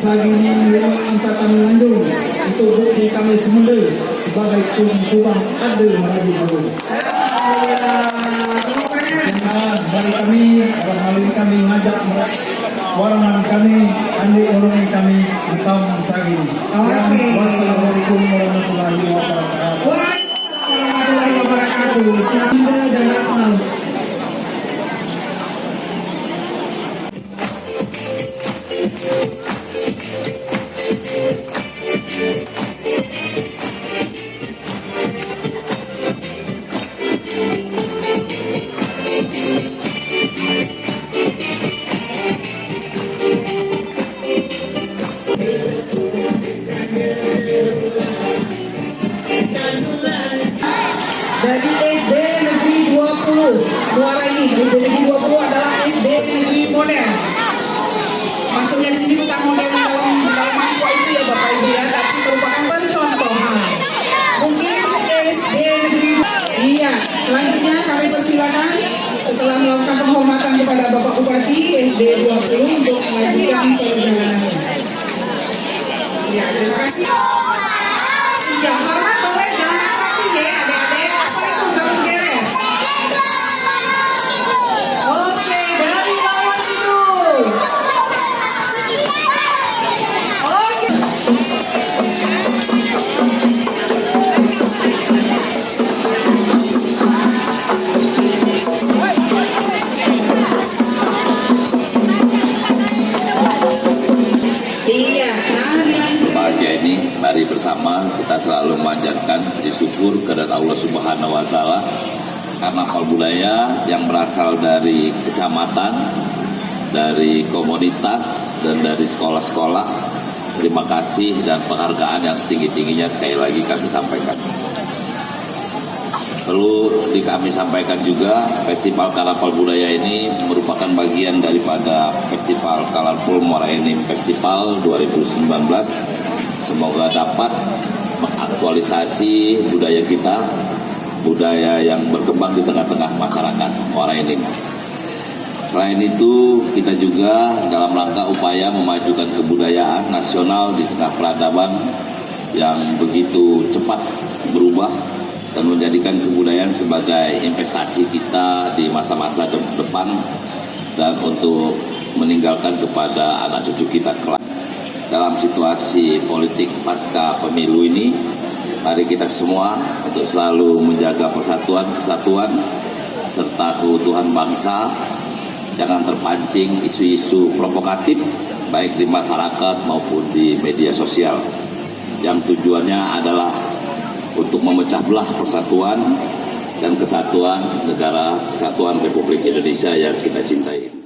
Sagini Wilayah Angkatan Lanjung itu bukti kami semula sebagai tumpuan kader menuju dulu. Dari kami, melalui kami ngajak warangan kami, andi orang kami di tahun Sagini. Wassalamualaikum warahmatullahi wabarakatuh. Waalaikumsalam warahmatullahi wabarakatuh. Selamat dan Akmal. Dari SD Negeri 20 Muara ini, SD Negeri 20 adalah SD Negeri model. Maksudnya di sini bukan model dalam mangkuk itu ya Bapak Ibu ya, tapi merupakan pencontohan. Mungkin SD Negeri 2. Iya, selanjutnya kami persilakan setelah melakukan penghormatan kepada Bapak Bupati SD 20 untuk melanjutkan perjalanannya. Ya, terima kasih. Ya, hormat boleh jangan atraksi ya adik-adik. Asal itu gabung geret. Oke, dari lawan itu. Oke. Iya, nah dilanjutkan. Bahagia ini, mari bersama kita selalu memanjatkan syukur kepada Allah Subhanahu wa Ta'ala, karnaval budaya yang berasal dari kecamatan, dari komunitas, dan dari sekolah-sekolah. Terima kasih dan penghargaan yang setinggi-tingginya sekali lagi kami sampaikan. Perlu kami sampaikan juga, Festival Karnaval Budaya ini merupakan bagian daripada Festival Colorful Muara Enim Festival 2019. Semoga dapat mengaktualisasi budaya kita, budaya yang berkembang di tengah-tengah masyarakat Muara Enim. Selain itu, kita juga dalam rangka upaya memajukan kebudayaan nasional di tengah peradaban yang begitu cepat berubah, dan menjadikan kebudayaan sebagai investasi kita di masa-masa depan dan untuk meninggalkan kepada anak cucu kita kelak. Dalam situasi politik pasca pemilu ini, mari kita semua untuk selalu menjaga persatuan, kesatuan, serta keutuhan bangsa. Jangan terpancing isu-isu provokatif baik di masyarakat maupun di media sosial yang tujuannya adalah untuk memecah belah persatuan dan kesatuan negara, kesatuan Republik Indonesia yang kita cintai.